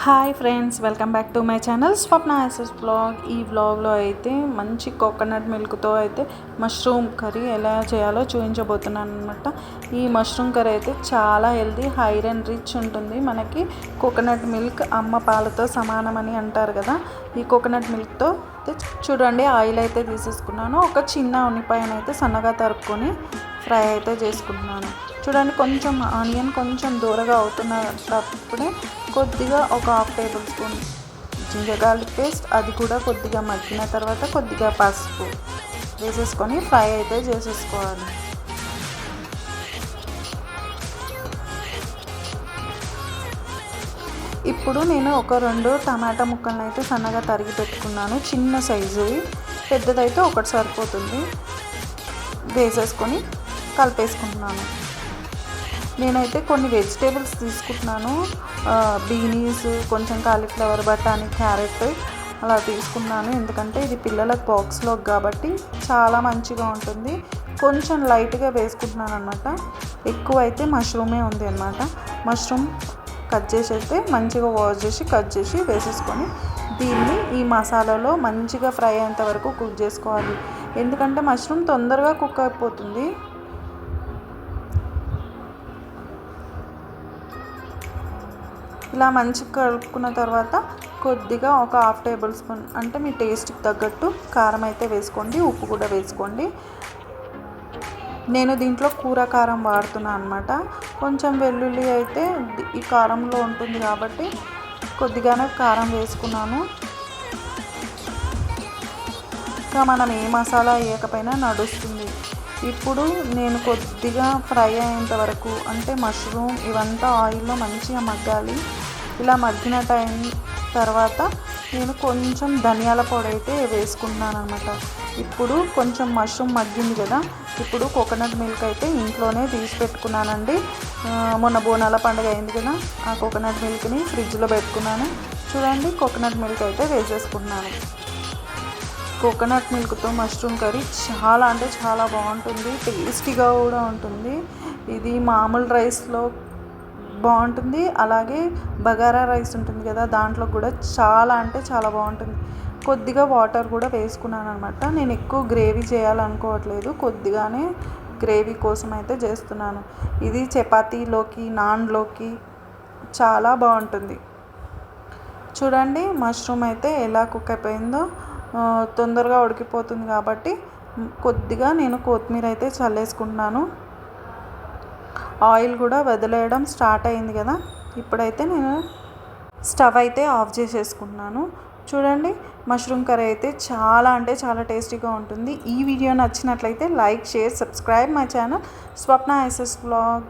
Hi friends, welcome back to my channel Swapna SS blog. ఈ బ్లాగ్లో అయితే మంచి కోకోనట్ మిల్క్తో అయితే మష్రూమ్ కర్రీ ఎలా చేయాలో చూపించబోతున్నాను అనమాట. ఈ మష్రూమ్ కర్రీ అయితే చాలా హెల్తీ, ఐరన్ రిచ్ ఉంటుంది. మనకి కోకోనట్ మిల్క్ అమ్మ పాలతో సమానమని అంటారు కదా. ఈ కోకోనట్ మిల్క్తో చూడండి, ఆయిల్ అయితే తీసేసుకున్నాను. ఒక చిన్న ఉల్లిపాయను అయితే సన్నగా తరుక్కొని ఫ్రై అయితే చేసుకుంటున్నాను. చూడండి, కొంచెం ఆనియన్ కొంచెం దూరగా అవుతున్నప్పుడే కొద్దిగా ఒక half tablespoon ginger garlic paste, అది కూడా కొద్దిగా మగ్గిన తర్వాత కొద్దిగా పసుపు వేసేసుకొని ఫ్రై అయితే చేసేసుకోవాలి. ఇప్పుడు నేను ఒక 2 టమాటా ముక్కలను అయితే సన్నగా తరిగి పెట్టుకున్నాను. చిన్న సైజువి, పెద్దదైతే ఒకటి సరిపోతుంది. వేసేసుకొని కలిపేసుకుంటున్నాను. నేనైతే కొన్ని వెజిటేబుల్స్ తీసుకుంటున్నాను. బీనీస్, కొంచెం కాలీఫ్లవర్, బఠానీ, క్యారెట్ అలా తీసుకున్నాను. ఎందుకంటే ఇది పిల్లలకు బాక్స్లో కాబట్టి చాలా మంచిగా ఉంటుంది. కొంచెం లైట్గా వేసుకుంటున్నాను అనమాట. ఎక్కువ అయితే మష్రూమే ఉంది అనమాట. మష్రూమ్ కట్ చేసి అయితే మంచిగా వాష్ చేసి కట్ చేసి వేసేసుకొని దీన్ని ఈ మసాలాలో మంచిగా ఫ్రై అయ్యేంత వరకు కుక్ చేసుకోవాలి. ఎందుకంటే మష్రూమ్ తొందరగా కుక్ అయిపోతుంది. ఇలా మంచిగా కలుపుకున్న తర్వాత కొద్దిగా ఒక హాఫ్ టేబుల్ స్పూన్ అంటే మీ టేస్ట్కి తగ్గట్టు కారం అయితే వేసుకోండి, ఉప్పు కూడా వేసుకోండి. నేను దీంట్లో కూర కారం వాడుతున్నాను అనమాట. కొంచెం వెల్లుల్లి అయితే ఈ కారంలో ఉంటుంది కాబట్టి కొద్దిగానే కారం వేసుకున్నాను. ఇంకా మనం ఏ మసాలా వేయకపోయినా నడుస్తుంది. ఇప్పుడు నేను కొద్దిగా ఫ్రై అయ్యేంత వరకు అంటే మష్రూమ్ ఇవంతా ఆయిల్లో మంచిగా మగ్గాలి. ఇలా మగ్గిన టైం తర్వాత నేను కొంచెం ధనియాల పొడి అయితే వేసుకుంటున్నాను అనమాట. ఇప్పుడు కొంచెం మష్రూమ్ మగ్గింది కదా, ఇప్పుడు కోకోనట్ మిల్క్ అయితే ఇంట్లోనే తీసి పెట్టుకున్నానండి. మొన్న బోనాల పండుగ అయింది కదా, ఆ కోకోనట్ మిల్క్ని ఫ్రిడ్జ్లో పెట్టుకున్నాను. చూడండి, కోకోనట్ మిల్క్ అయితే వేసేసుకుంటున్నాను. కోకోనట్ మిల్క్తో మష్రూమ్ కర్రీ చాలా అంటే చాలా బాగుంటుంది, టేస్టీగా కూడా ఉంటుంది. ఇది మామూలు రైస్లో బాగుంటుంది, అలాగే బగారా రైస్ ఉంటుంది కదా, దాంట్లో కూడా చాలా అంటే చాలా బాగుంటుంది. కొద్దిగా వాటర్ కూడా వేసుకున్నాను అనమాట. నేను ఎక్కువ గ్రేవీ చేయాలనుకోవట్లేదు, కొద్దిగానే గ్రేవీ కోసం అయితే చేస్తున్నాను. ఇది చపాతీలోకి, నాన్లోకి చాలా బాగుంటుంది. చూడండి, మష్రూమ్ అయితే ఎలా కుక్ అయిపోయిందో. తొందరగా ఉడికిపోతుంది కాబట్టి కొద్దిగా నేను కొత్తిమీర అయితే చల్లేసుకుంటున్నాను. ఆయిల్ కూడా వదిలేయడం స్టార్ట్ అయింది కదా, ఇప్పుడైతే నేను స్టవ్ అయితే ఆఫ్ చేసేసుకుంటున్నాను. చూడండి, మష్రూమ్ కర్రీ అయితే చాలా అంటే చాలా టేస్టీగా ఉంటుంది. ఈ వీడియో నచ్చినట్లయితే like, share, subscribe my channel Swapna SS blog.